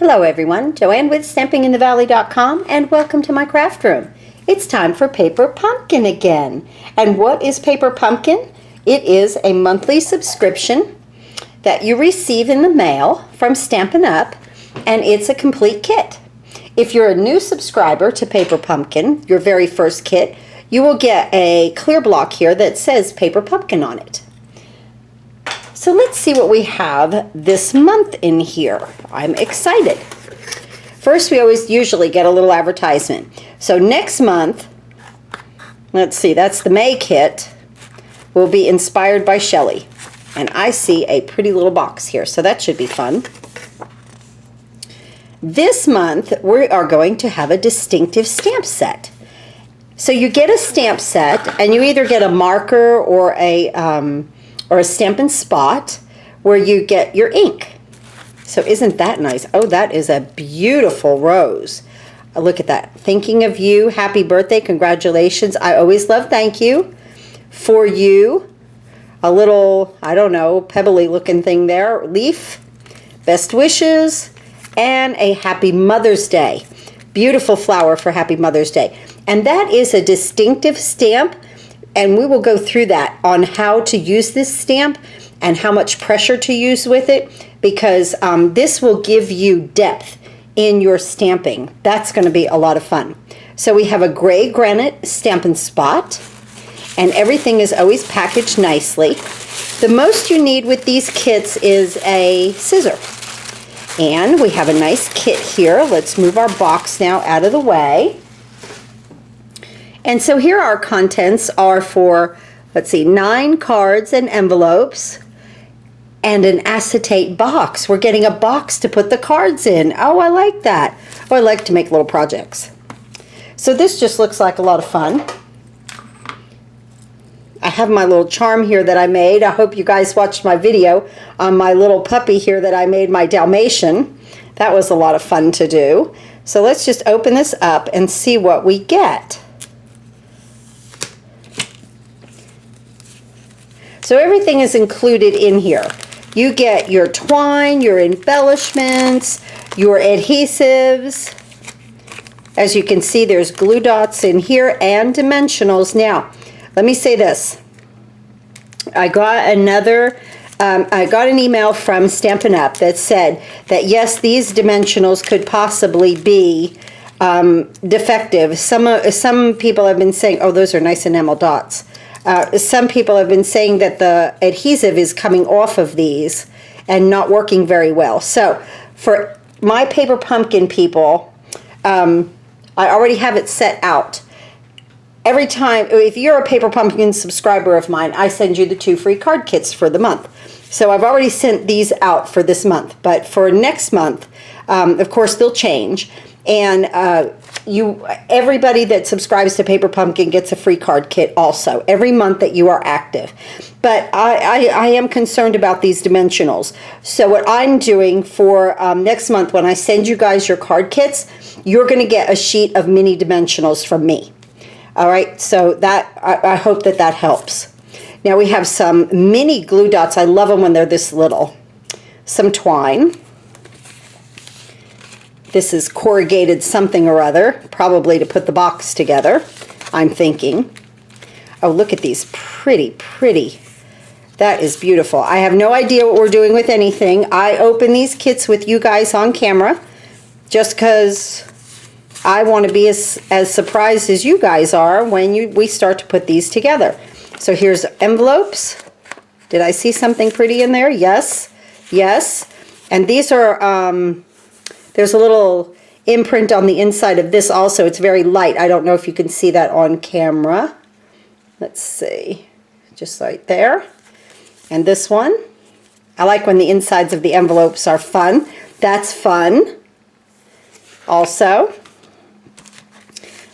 Hello everyone, Joanne with StampingInTheValley.com and welcome to my craft room. It's time for Paper Pumpkin again. And what is Paper Pumpkin? It is a monthly subscription that you receive in the mail from Stampin Up, and it's a complete kit. If you're a new subscriber to Paper Pumpkin, your very first kit, you will get a clear block here that says Paper Pumpkin on it. So let's see what we have this month in here. I'm excited. First, we always usually get a little advertisement. So next month, let's see, that's the May kit, will be inspired by Shelley. And I see a pretty little box here, so that should be fun. This month, we are going to have a distinctive stamp set. So you get a stamp set, and you either get a marker or a Stampin' Spot where you get your ink. So isn't that nice? Oh, that is a beautiful rose. Look at that. Thinking of you. Happy birthday. Congratulations. I always love thank you. For you. A little, I don't know, pebbly looking thing there. Leaf. Best wishes. And a Happy Mother's Day. Beautiful flower for Happy Mother's Day. And that is a distinctive stamp. And we will go through that on how to use this stamp and how much pressure to use with it, because this will give you depth in your stamping. That's going to be a lot of fun. So we have a gray granite Stampin' Spot, and everything is always packaged nicely. The most you need with these kits is a scissor. And we have a nice kit here. Let's move our box now out of the way. And so here our contents are for, let's see, 9 cards and envelopes and an acetate box. We're getting a box to put the cards in. Oh, I like that. Oh, I like to make little projects. So this just looks like a lot of fun. I have my little charm here that I made. I hope you guys watched my video on my little puppy here that I made, my Dalmatian. That was a lot of fun to do. So let's just open this up and see what we get. So everything is included in here. You get your twine, your embellishments, your adhesives. As you can see, there's glue dots in here and dimensionals. Now, let me say this. I got an email from Stampin' Up that said that yes, these dimensionals could possibly be defective. Some people have been saying, oh, those are nice enamel dots. Some people have been saying that the adhesive is coming off of these and not working very well. So for my Paper Pumpkin people, I already have it set out. Every time, if you're a Paper Pumpkin subscriber of mine, I send you the 2 free card kits for the month. So I've already sent these out for this month. But for next month, of course, they'll change. And everybody that subscribes to Paper Pumpkin gets a free card kit also every month that you are active. But I am concerned about these dimensionals. So what I'm doing for next month, when I send you guys your card kits, you're going to get a sheet of mini dimensionals from me. All right, so that I hope that helps. Now we have some mini glue dots. I love them when they're this little. Some twine. This is corrugated something or other, probably to put the box together, I'm thinking. Oh, look at these. Pretty, pretty. That is beautiful. I have no idea what we're doing with anything. I open these kits with you guys on camera just because I want to be as surprised as you guys are when we start to put these together. So here's envelopes. Did I see something pretty in there? Yes. Yes. And these are... there's a little imprint on the inside of this also. It's very light. I don't know if you can see that on camera. Let's see. Just right there. And this one. I like when the insides of the envelopes are fun. That's fun. Also,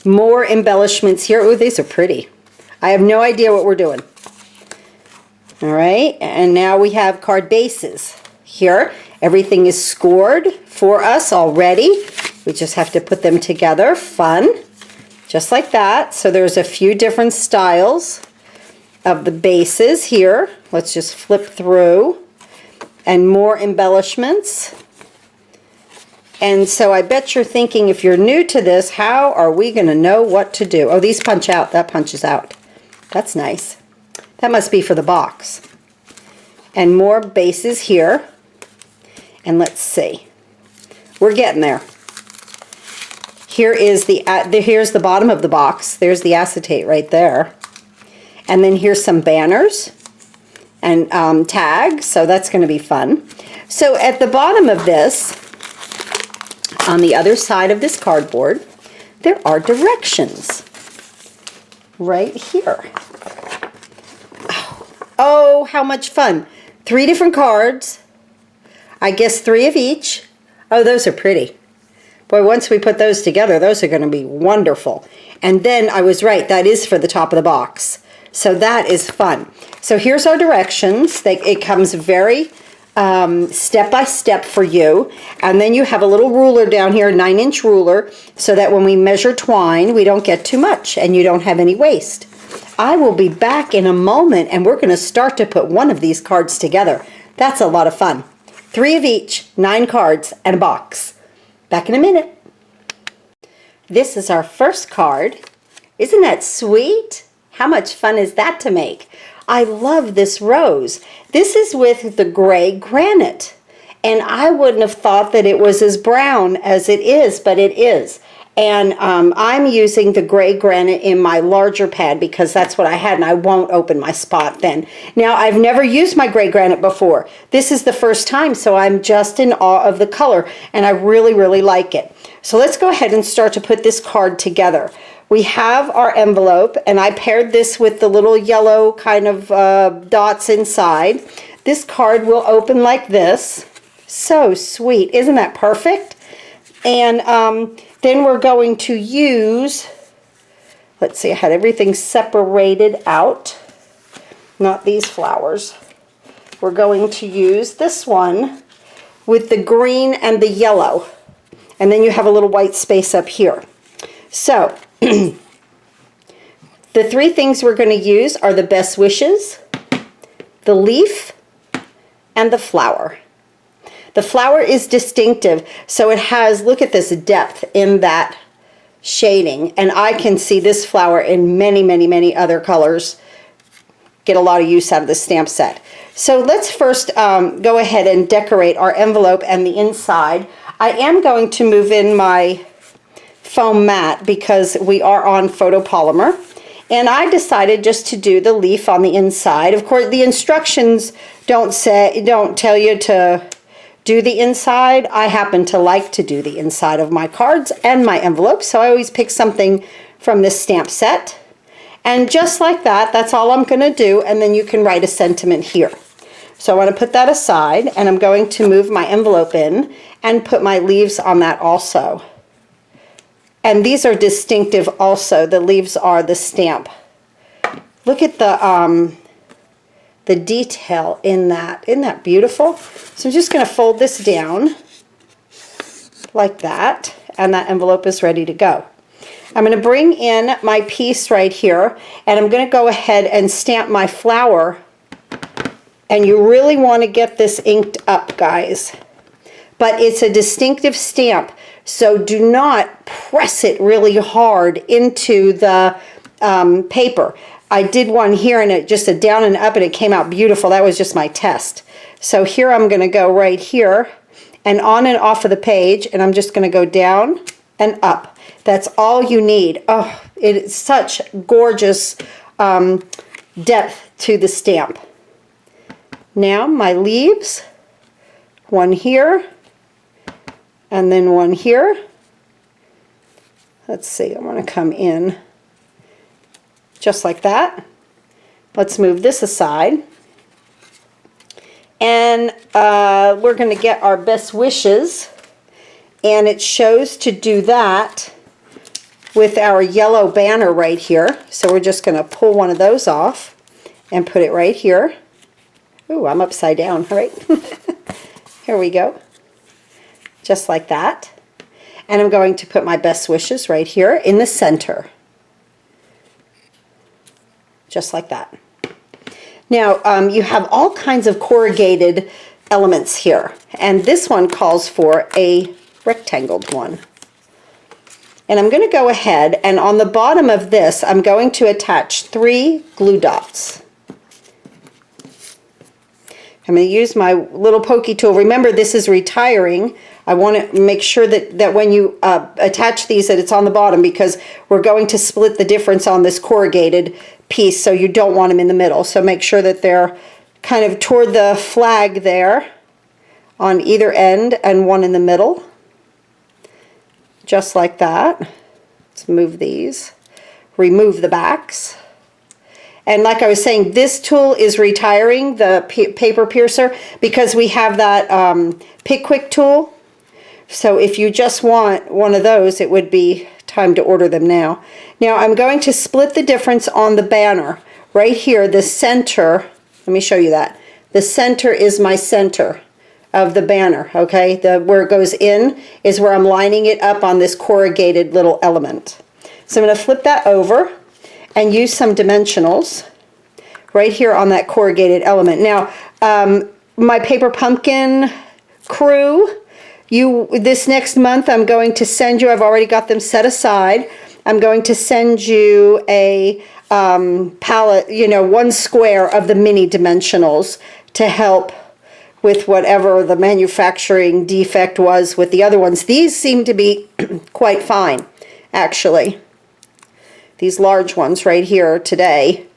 more embellishments here. Oh, these are pretty. I have no idea what we're doing. All right. And now we have card bases here. Everything is scored for us already. We just have to put them together. Fun. Just like that. So there's a few different styles of the bases here. Let's just flip through. And more embellishments. And so I bet you're thinking, if you're new to this, how are we going to know what to do? Oh, these punch out. That punches out. That's nice. That must be for the box. And more bases here. And let's see. We're getting there. Here is here's the bottom of the box. There's the acetate right there. And then here's some banners and tags. So that's going to be fun. So at the bottom of this, on the other side of this cardboard, there are directions right here. Oh, how much fun. 3 different cards. I guess 3 of each. Oh, those are pretty. Boy, once we put those together, those are going to be wonderful. And then I was right, that is for the top of the box. So that is fun. So here's our directions. It comes very step by step for you. And then you have a little ruler down here, a 9-inch ruler, so that when we measure twine, we don't get too much and you don't have any waste. I will be back in a moment and we're going to start to put one of these cards together. That's a lot of fun. 3 of each, 9 cards, and a box. Back in a minute. This is our first card. Isn't that sweet? How much fun is that to make? I love this rose. This is with the gray granite. And I wouldn't have thought that it was as brown as it is, but it is. And I'm using the gray granite in my larger pad because that's what I had, and I won't open my spot then. Now, I've never used my gray granite before. This is the first time, so I'm just in awe of the color, and I really, really like it. So let's go ahead and start to put this card together. We have our envelope, and I paired this with the little yellow kind of dots inside. This card will open like this. So sweet. Isn't that perfect? And then we're going to use, let's see, I had everything separated out. Not these flowers. We're going to use this one with the green and the yellow. And then you have a little white space up here. So, the 3 things we're going to use are the best wishes, the leaf, and the flower. The flower is distinctive, so it has, look at this depth in that shading. And I can see this flower in many, many, many other colors. Get a lot of use out of the stamp set. So let's first go ahead and decorate our envelope and the inside. I am going to move in my foam mat because we are on photopolymer. And I decided just to do the leaf on the inside. Of course, the instructions don't tell you to do the inside. I happen to like to do the inside of my cards and my envelopes, so I always pick something from this stamp set. And just like that, that's all I'm going to do, and then you can write a sentiment here. So I want to put that aside, and I'm going to move my envelope in and put my leaves on that also. And these are distinctive also. The leaves are the stamp. Look at the detail in that. Isn't that beautiful? So I'm just going to fold this down like that, and that envelope is ready to go. I'm going to bring in my piece right here, and I'm going to go ahead and stamp my flower. And you really want to get this inked up, guys. But it's a distinctive stamp, so do not press it really hard into the paper. I did one here, and it just a down and up, and it came out beautiful. That was just my test. So here I'm going to go right here and on and off of the page, and I'm just going to go down and up. That's all you need. Oh, it's such gorgeous depth to the stamp. Now my leaves, one here, and then one here. Let's see, I want to come in just like that. Let's move this aside. And we're going to get our best wishes. And it shows to do that with our yellow banner right here. So we're just going to pull one of those off and put it right here. Ooh, I'm upside down, right? Here we go. Just like that. And I'm going to put my best wishes right here in the center. Just like that. Now, you have all kinds of corrugated elements here. And this one calls for a rectangled one. And I'm going to go ahead and on the bottom of this, I'm going to attach 3 glue dots. I'm going to use my little pokey tool. Remember, this is retiring. I want to make sure that when you attach these that it's on the bottom, because we're going to split the difference on this corrugated piece, so you don't want them in the middle. So make sure that they're kind of toward the flag there on either end and one in the middle. Just like that. Let's move these. Remove the backs. And like I was saying, this tool is retiring, the paper piercer, because we have that Pick Quick tool. So if you just want one of those, it would be time to order them now. Now I'm going to split the difference on the banner. Right here, the center, let me show you that. The center is my center of the banner, okay? Where it goes in is where I'm lining it up on this corrugated little element. So I'm going to flip that over and use some dimensionals right here on that corrugated element. Now, my paper pumpkin crew, this next month I'm going to send you, I've already got them set aside, I'm going to send you a palette, you know, 1 square of the mini dimensionals to help with whatever the manufacturing defect was with the other ones. These seem to be quite fine, actually. These large ones right here today,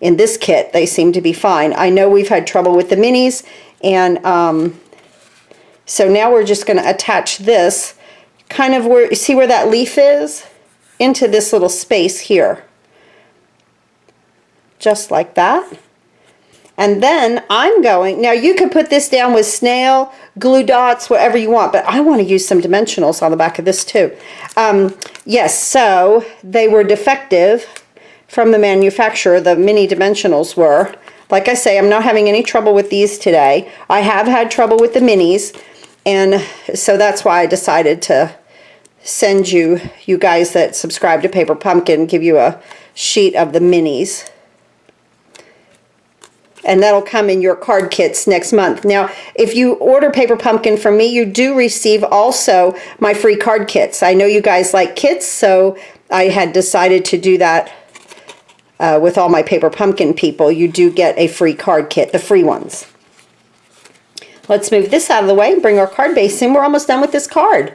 in this kit, they seem to be fine. I know we've had trouble with the minis, and so now we're just going to attach this kind of where, see where that leaf is? Into this little space here. Just like that. And then I'm going, now you could put this down with snail, glue dots, whatever you want, but I want to use some dimensionals on the back of this too. Yes, so they were defective from the manufacturer, the mini dimensionals were. Like I say, I'm not having any trouble with these today. I have had trouble with the minis, and so that's why I decided to send you guys that subscribe to Paper Pumpkin, give you a sheet of the minis. And that'll come in your card kits next month. Now, if you order Paper Pumpkin from me, you do receive also my free card kits. I know you guys like kits, so I had decided to do that with all my Paper Pumpkin people. You do get a free card kit, the free ones. Let's move this out of the way and bring our card base in. We're almost done with this card.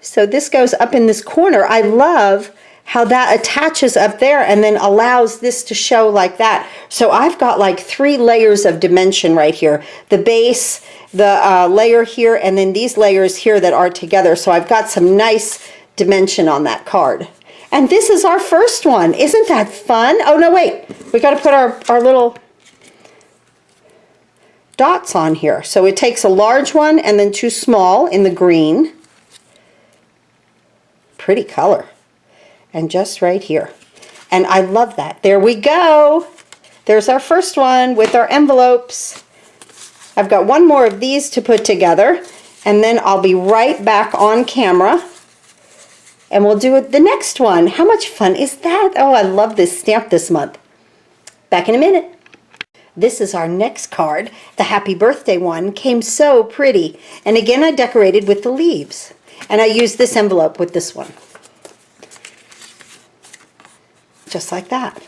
So this goes up in this corner. I love how that attaches up there and then allows this to show like that. So I've got like 3 layers of dimension right here. The base, the layer here, and then these layers here that are together. So I've got some nice dimension on that card. And this is our first one. Isn't that fun? Oh no, wait. We got to put our little dots on here. So it takes a large one and then 2 small in the green. Pretty color. And just right here. And I love that. There we go. There's our first one with our envelopes. I've got 1 more of these to put together, and then I'll be right back on camera and we'll do the next one. How much fun is that? Oh, I love this stamp this month. Back in a minute. This is our next card. The happy birthday one came so pretty. And again, I decorated with the leaves. And I used this envelope with this one. Just like that.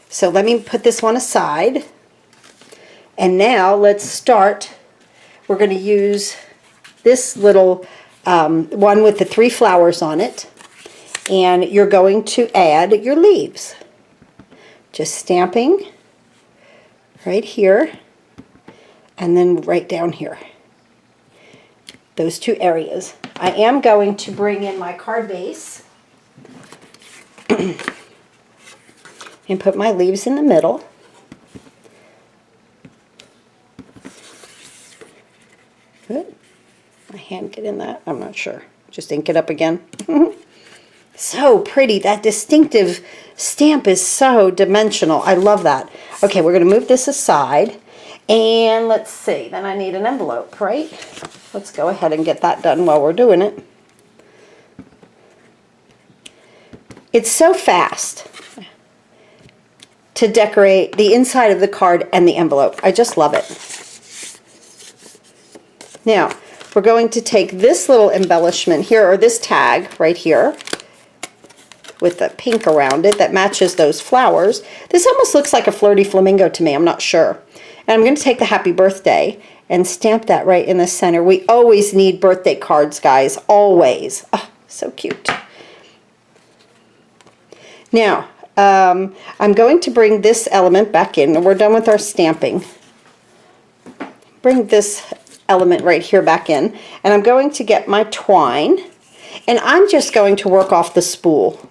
So let me put this one aside. And now let's start. We're going to use this little one with the 3 flowers on it. And you're going to add your leaves. Just stamping right here. And then right down here. Those 2 areas. I am going to bring in my card base. And put my leaves in the middle. Good. My hand get in that? I'm not sure. Just ink it up again. So pretty. That distinctive stamp is so dimensional. I love that. Okay, we're going to move this aside. And let's see. Then I need an envelope, right? Let's go ahead and get that done while we're doing it. It's so fast to decorate the inside of the card and the envelope. I just love it. Now, we're going to take this little embellishment here, or this tag right here, with the pink around it that matches those flowers. This almost looks like a flirty flamingo to me, I'm not sure. And I'm going to take the happy birthday and stamp that right in the center. We always need birthday cards, guys, always. Oh, so cute. Now, I'm going to bring this element back in, and we're done with our stamping. Bring this element right here back in, and I'm going to get my twine, and I'm just going to work off the spool.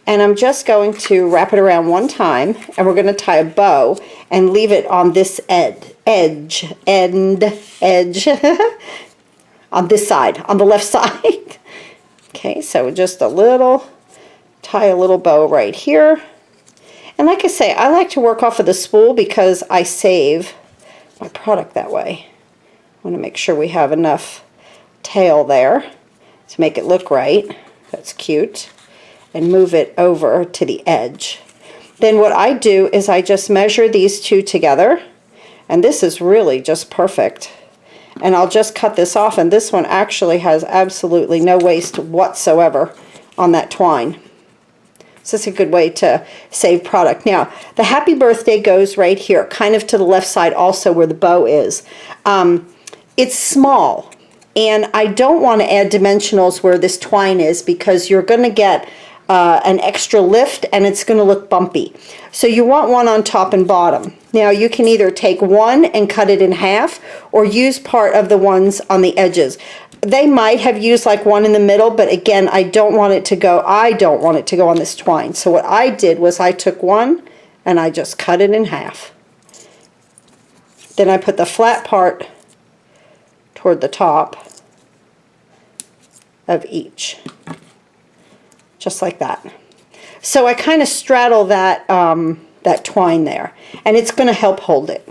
And I'm just going to wrap it around one time, and we're going to tie a bow and leave it on this edge, on this side, on the left side. Okay, so just a little, tie a little bow right here. And like I say, I like to work off of the spool because I save my product that way. I want to make sure we have enough tail there to make it look right. That's cute. And move it over to the edge. Then what I do is I just measure these two together, and this is really just perfect. And I'll just cut this off, and this one actually has absolutely no waste whatsoever on that twine. So it's a good way to save product. Now, the happy birthday goes right here, kind of to the left side also where the bow is. It's small, and I don't want to add dimensionals where this twine is because you're going to get an extra lift and it's going to look bumpy. So you want one on top and bottom. Now you can either take one and cut it in half or use part of the ones on the edges. They might have used like one in the middle, but again, I don't want it to go on this twine. So what I did was I took one and I just cut it in half. Then I put the flat part toward the top of each. Just like that. So I kind of straddle that, that twine there, and it's going to help hold it.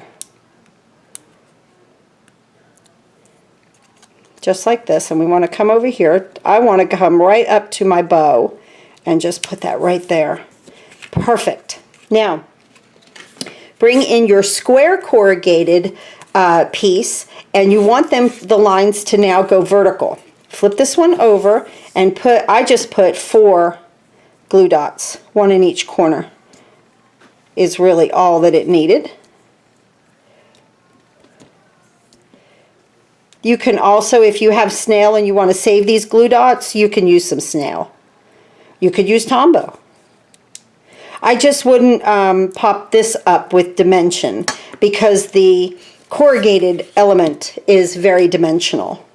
Just like this, and we want to come over here. I want to come right up to my bow and just put that right there. Perfect. Now, bring in your square corrugated piece, and you want the lines to now go vertical. Flip this one over and I just put 4 glue dots, one in each corner is really all that it needed. You can also, if you have snail and you want to save these glue dots, you can use some snail. You could use Tombow. I just wouldn't pop this up with dimension because the corrugated element is very dimensional.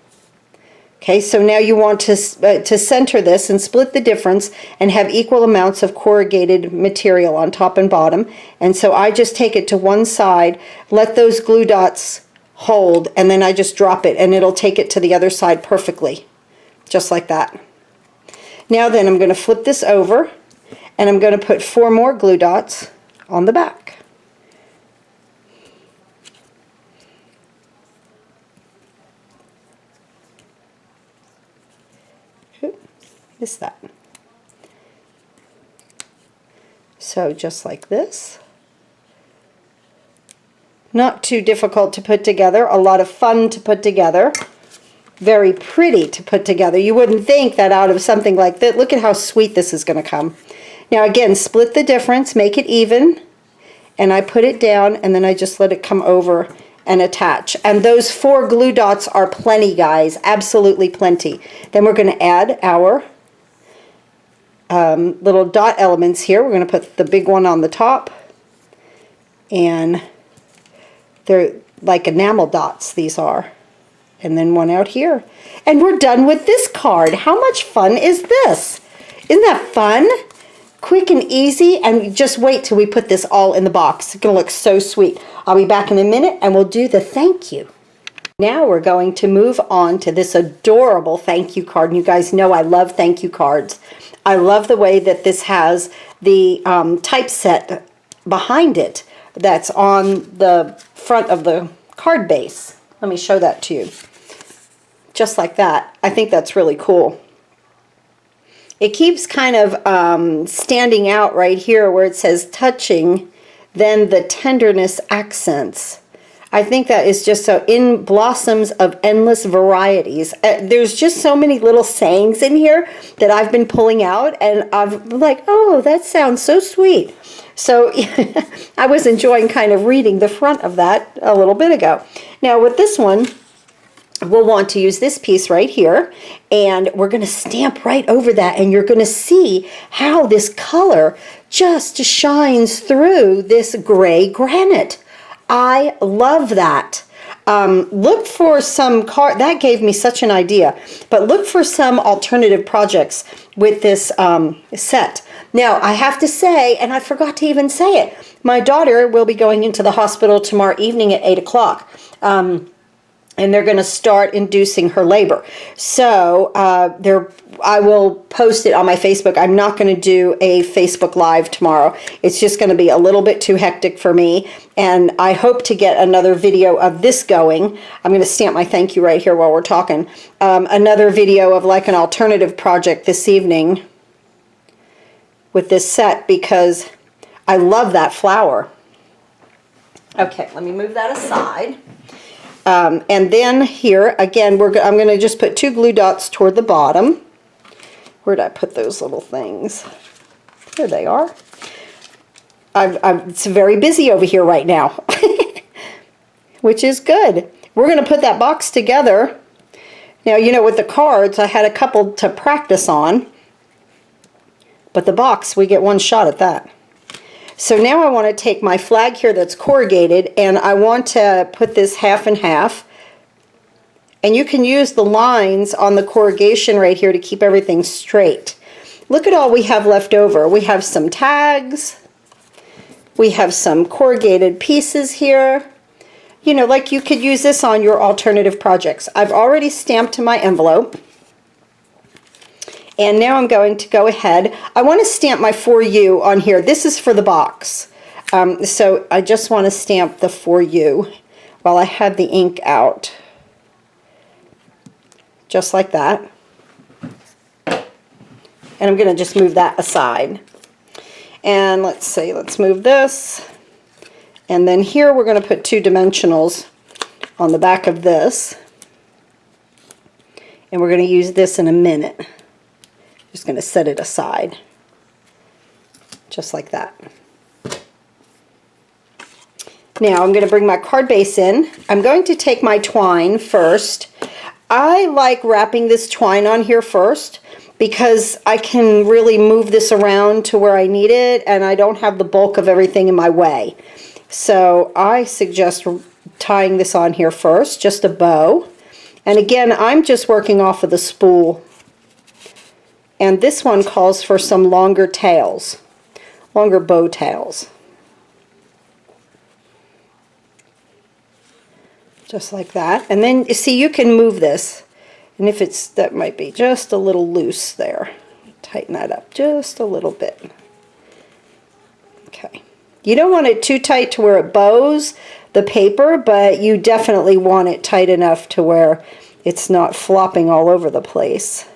Okay, so now you want to center this and split the difference and have equal amounts of corrugated material on top and bottom. And so I just take it to one side, let those glue dots hold, and then I just drop it and it'll take it to the other side perfectly, just like that. Now then I'm going to flip this over and I'm going to put 4 more glue dots on the back. Missed that. So just like this. Not too difficult to put together, a lot of fun to put together, very pretty to put together. You wouldn't think that out of something like that. Look at how sweet this is going to come. Now again, split the difference, make it even, and I put it down and then I just let it come over and attach. And those 4 glue dots are plenty, guys, absolutely plenty. Then we're going to add our little dot elements here. We're going to put the big one on the top, and they're like enamel dots, these are, and then one out here, and we're done with this card. How much fun is this? Isn't that fun? Quick and easy, and just wait till we put this all in the box. It's going to look so sweet. I'll be back in a minute and we'll do the thank you. Now we're going to move on to this adorable thank you card, and you guys know I love thank you cards. I love the way that this has the typeset behind it that's on the front of the card base. Let me show that to you. Just like that. I think that's really cool. It keeps kind of standing out right here where it says touching, then the tenderness accents. I think that is just so, in blossoms of endless varieties. There's just so many little sayings in here that I've been pulling out, and I'm like, oh, that sounds so sweet. So I was enjoying kind of reading the front of that a little bit ago. Now with this one, we'll want to use this piece right here, and we're going to stamp right over that, and you're going to see how this color just shines through this gray granite. I love that. Look for some that gave me such an idea, but look for some alternative projects with this set. Now, I have to say, and I forgot to even say it, my daughter will be going into the hospital tomorrow evening at 8 o'clock. And they're going to start inducing her labor. So I will post it on my Facebook. I'm not going to do a Facebook Live tomorrow. It's just going to be a little bit too hectic for me. And I hope to get another video of this going. I'm going to stamp my thank you right here while we're talking. Another video of like an alternative project this evening with this set, because I love that flower. Okay, let me move that aside. And then here, again, I'm going to just put 2 glue dots toward the bottom. Where did I put those little things? There they are. It's very busy over here right now, which is good. We're going to put that box together. Now, you know, with the cards, I had a couple to practice on, but the box, we get one shot at that. So now I want to take my flag here that's corrugated, and I want to put this half and half. And you can use the lines on the corrugation right here to keep everything straight. Look at all we have left over. We have some tags. We have some corrugated pieces here. You know, like you could use this on your alternative projects. I've already stamped my envelope. And now I'm going to go ahead. I want to stamp my For You on here. This is for the box. So I just want to stamp the For You while I have the ink out. Just like that. And I'm going to just move that aside. And let's see, let's move this. And then here we're going to put 2 dimensionals on the back of this. And we're going to use this in a minute. Just going to set it aside, just like that. Now I'm going to bring my card base in. I'm going to take my twine first. I like wrapping this twine on here first because I can really move this around to where I need it, and I don't have the bulk of everything in my way. So I suggest tying this on here first, just a bow. And again, I'm just working off of the spool. And this one calls for some longer tails, longer bow tails. Just like that. And then, you see, you can move this. And if it's, that might be just a little loose there. Tighten that up just a little bit. Okay. You don't want it too tight to where it bows the paper, but you definitely want it tight enough to where it's not flopping all over the place.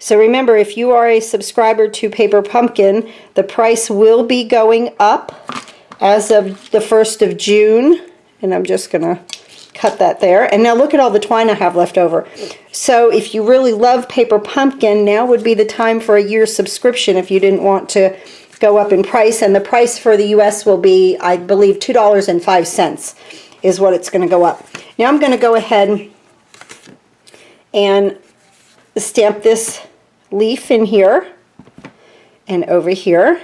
So remember, if you are a subscriber to Paper Pumpkin, the price will be going up as of the 1st of June. And I'm just going to cut that there. And now look at all the twine I have left over. So if you really love Paper Pumpkin, now would be the time for a year's subscription if you didn't want to go up in price. And the price for the US will be, I believe, $2.05 is what it's going to go up. Now I'm going to go ahead and stamp this leaf in here and over here,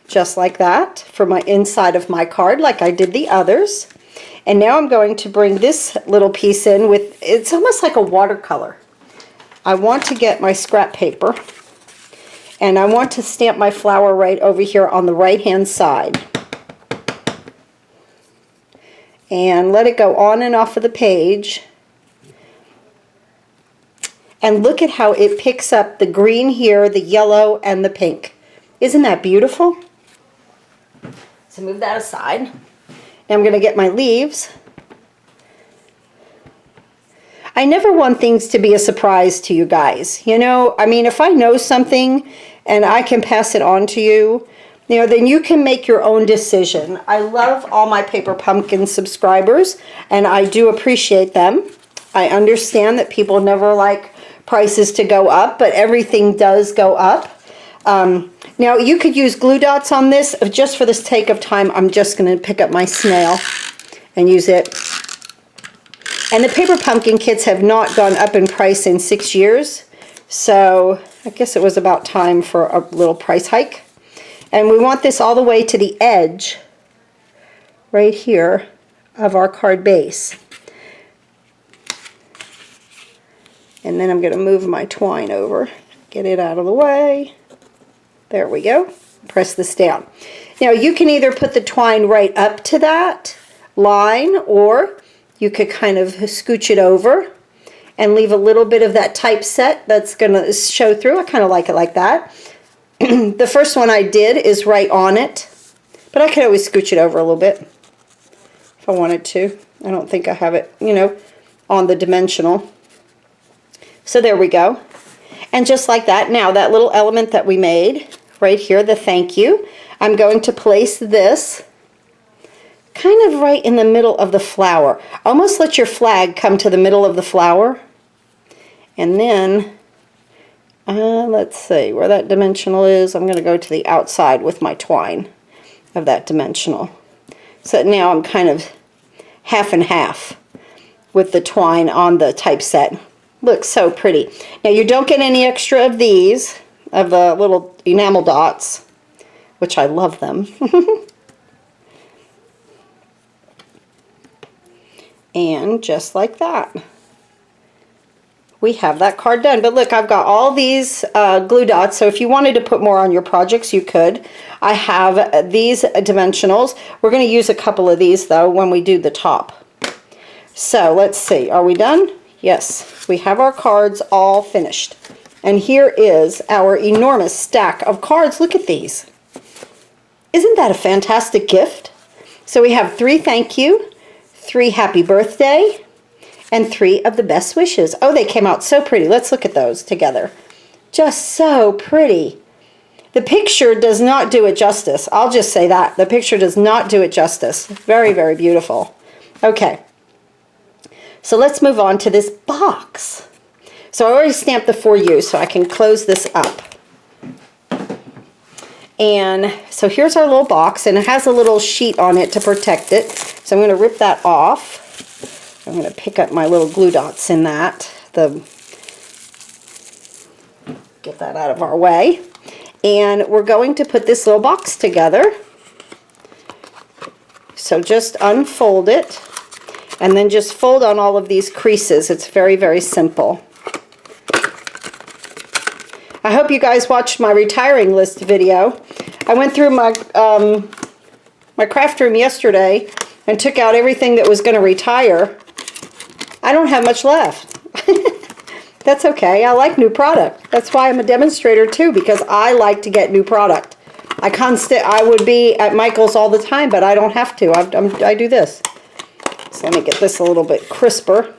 just like that, for my inside of my card, like I did the others. And now I'm going to bring this little piece in with, it's almost like a watercolor. I want to get my scrap paper, and I want to stamp my flower right over here on the right hand side. And let it go on and off of the page. And look at how it picks up the green here, the yellow, and the pink. Isn't that beautiful? So move that aside. Now I'm going to get my leaves. I never want things to be a surprise to you guys. You know, I mean, if I know something and I can pass it on to you, you know, then you can make your own decision. I love all my Paper Pumpkin subscribers, and I do appreciate them. I understand that people never like prices to go up, but everything does go up. Now, you could use glue dots on this. Just for the sake of time, I'm just going to pick up my snail and use it. And the Paper Pumpkin kits have not gone up in price in 6 years, so I guess it was about time for a little price hike. And we want this all the way to the edge, right here, of our card base. And then I'm going to move my twine over, get it out of the way. There we go. Press this down. Now you can either put the twine right up to that line, or you could kind of scooch it over and leave a little bit of that typeset that's going to show through. I kind of like it like that. The first one I did is right on it, but I could always scooch it over a little bit if I wanted to. I don't think I have it, you know, on the dimensional. So there we go. And just like that, now that little element that we made right here, the thank you, I'm going to place this kind of right in the middle of the flower. Almost let your flag come to the middle of the flower. And then, let's see where that dimensional is. I'm going to go to the outside with my twine of that dimensional. So now I'm kind of half and half with the twine on the typeset. Looks so pretty. Now you don't get any extra of these, of the little enamel dots, which I love them. And just like that, we have that card done. But look, I've got all these glue dots, so if you wanted to put more on your projects, you could. I have these dimensionals. We're going to use a couple of these, though, when we do the top. So let's see. Are we done? Yes. We have our cards all finished. And here is our enormous stack of cards. Look at these. Isn't that a fantastic gift? So we have 3 thank you, 3 happy birthday, and 3 of the best wishes. Oh, they came out so pretty. Let's look at those together. Just so pretty. The picture does not do it justice. I'll just say that. The picture does not do it justice. Very, very beautiful. Okay. So let's move on to this box. So I already stamped the for you, so I can close this up. And so here's our little box, and it has a little sheet on it to protect it. So I'm going to rip that off. I'm going to pick up my little glue dots in that. Get that out of our way. And we're going to put this little box together. So just unfold it, and then just fold on all of these creases. It's very, very simple. I hope you guys watched my retiring list video. I went through my my craft room yesterday and took out everything that was going to retire. I don't have much left. That's okay. I like new product. That's why I'm a demonstrator too, because I like to get new product. I would be at Michael's all the time, but I don't have to. I do this. So let me get this a little bit crisper.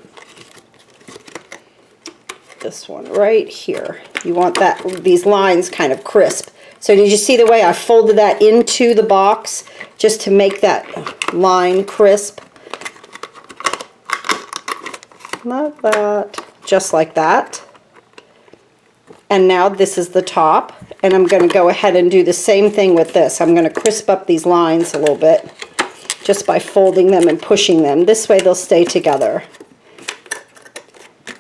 This one right here. You want these lines kind of crisp. So did you see the way I folded that into the box just to make that line crisp? Like that. Just like that. And now this is the top, and I'm going to go ahead and do the same thing with this. I'm going to crisp up these lines a little bit just by folding them and pushing them. This way they'll stay together.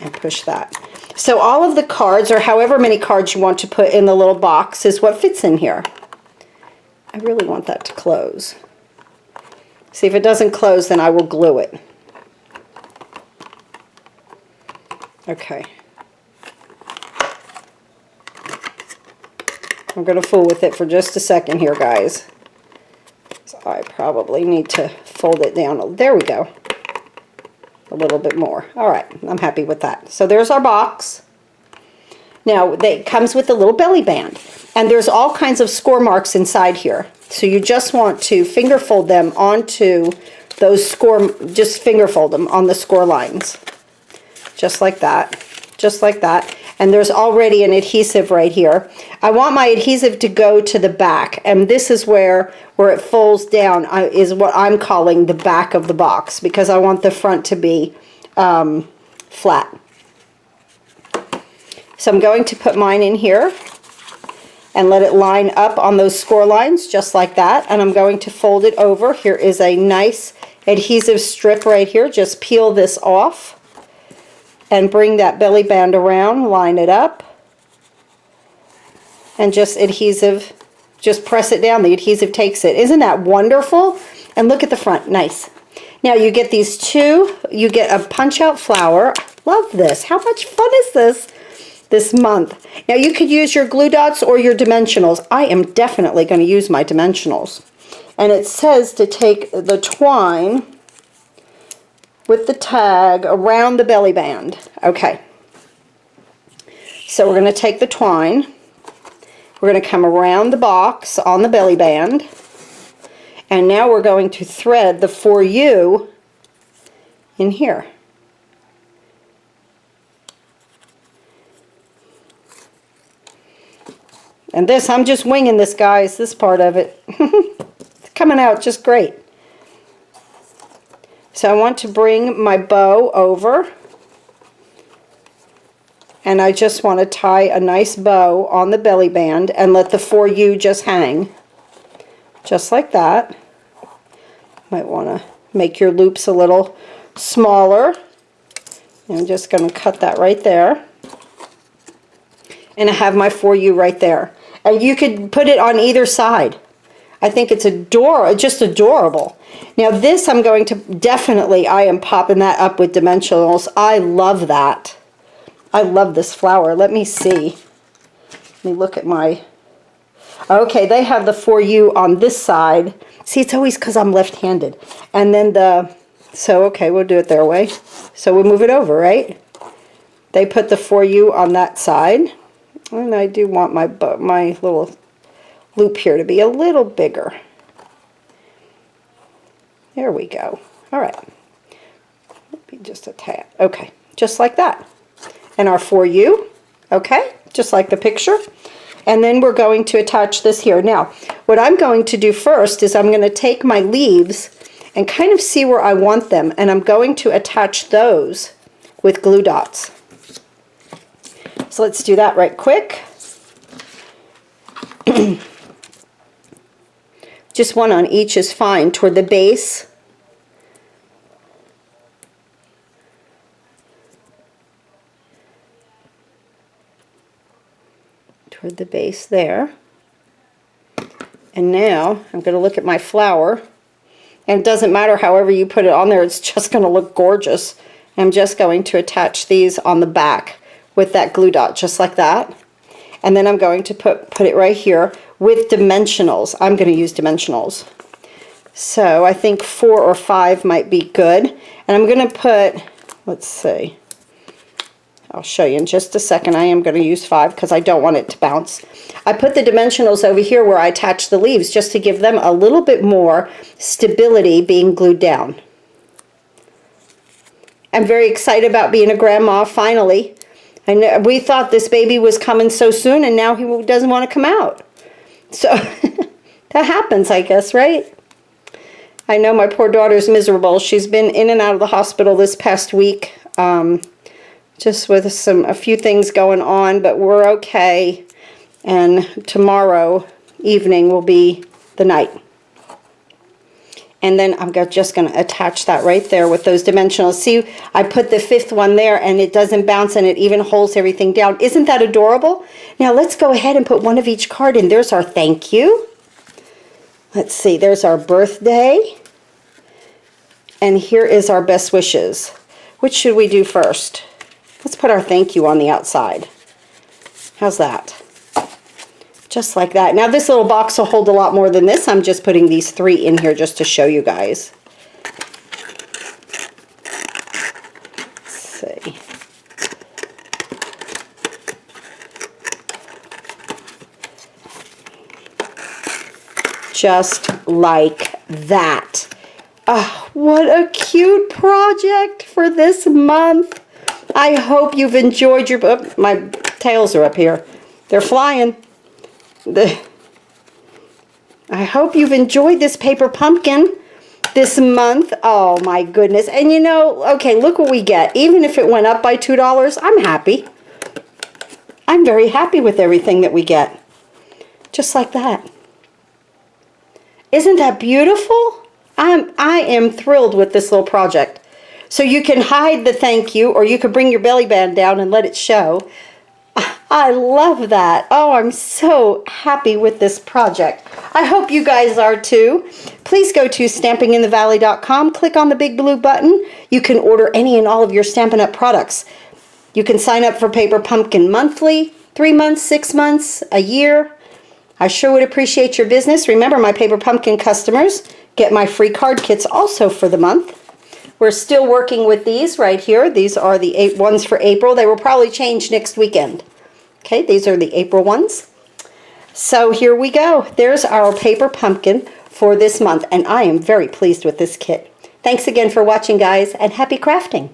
And push that. So all of the cards, or however many cards you want to put in the little box, is what fits in here. I really want that to close. See, if it doesn't close, then I will glue it. Okay. I'm going to fool with it for just a second here, guys. So I probably need to fold it down. There we go. A little bit more. All right, I'm happy with that. So there's our box. Now, it comes with a little belly band. And there's all kinds of score marks inside here. So you just want to finger fold them onto those just finger fold them on the score lines. just like that, just like that. And there's already an adhesive right here. I want my adhesive to go to the back, and this is where it folds down, is what I'm calling the back of the box, because I want the front to be flat. So I'm going to put mine in here and let it line up on those score lines just like that, and I'm going to fold it over. Here is a nice adhesive strip right here. Just peel this off and bring that belly band around, line it up, and just adhesive, just press it down. The adhesive takes it. Isn't that wonderful? And look at the front, nice. Now you get these two, you get a punch out flower. Love this. How much fun is this month? Now you could use your glue dots or your dimensionals. I am definitely going to use my dimensionals. And it says to take the twine with the tag around the belly band. Okay. So we're going to take the twine. We're going to come around the box on the belly band. And now we're going to thread the For You in here. And this, I'm just winging this, guys, this part of it. It's coming out just great. So I want to bring my bow over, and I just want to tie a nice bow on the belly band and let the For You just hang, just like that. Might want to make your loops a little smaller. I'm just going to cut that right there. And I have my For You right there. And you could put it on either side. I think it's just adorable. Now this I'm going to definitely, I am popping that up with dimensionals. I love that. I love this flower. Let me see. Let me look at my, okay, they have the For You on this side. See, it's always because I'm left-handed. And then so okay, we'll do it their way. So we move it over, right? They put the For You on that side. And I do want my little loop here to be a little bigger. There we go. All right. Maybe just a tad. Okay, just like that. And our For You, okay, just like the picture. And then we're going to attach this here. Now, what I'm going to do first is I'm going to take my leaves and kind of see where I want them, and I'm going to attach those with glue dots. So let's do that right quick. Just one on each is fine toward the base. Toward the base there. And now I'm going to look at my flower. And it doesn't matter however you put it on there, it's just going to look gorgeous. I'm just going to attach these on the back with that glue dot, just like that. And then I'm going to put it right here with dimensionals. I'm going to use dimensionals. So I think 4 or 5 might be good. And I'm going to put, let's see, I'll show you in just a second. I am going to use 5 because I don't want it to bounce. I put the dimensionals over here where I attach the leaves just to give them a little bit more stability being glued down. I'm very excited about being a grandma finally. I know we thought this baby was coming so soon, and now he doesn't want to come out. So that happens, I guess, right? I know my poor daughter's miserable. She's been in and out of the hospital this past week, just with a few things going on, but we're okay. And tomorrow evening will be the night. And then I'm just going to attach that right there with those dimensionals. See, I put the 5th one there, and it doesn't bounce, and it even holds everything down. Isn't that adorable? Now let's go ahead and put one of each card in. There's our thank you. Let's see, there's our birthday. And here is our best wishes. Which should we do first? Let's put our thank you on the outside. How's that? Just like that. Now this little box will hold a lot more than this. I'm just putting these 3 in here just to show you guys. Let's see. Just like that. Oh, what a cute project for this month. I hope you've enjoyed your, oh, my tails are up here. They're flying. I hope you've enjoyed this paper pumpkin this month. Oh my goodness. And you know, okay, look what we get. Even if it went up by $2, I'm happy. I'm very happy with everything that we get. Just like that. Isn't that beautiful? I am thrilled with this little project. So you can hide the thank you, or you could bring your belly band down and let it show. I love that. Oh, I'm so happy with this project. I hope you guys are too. Please go to stampinginthevalley.com, click on the big blue button. You can order any and all of your Stampin' Up! Products. You can sign up for Paper Pumpkin monthly, 3 months, 6 months, a year. I sure would appreciate your business. Remember, my Paper Pumpkin customers get my free card kits also for the month. We're still working with these right here. These are the 8 ones for April. They will probably change next weekend. Okay, these are the April ones. So here we go. There's our paper pumpkin for this month, and I am very pleased with this kit. Thanks again for watching, guys, and happy crafting.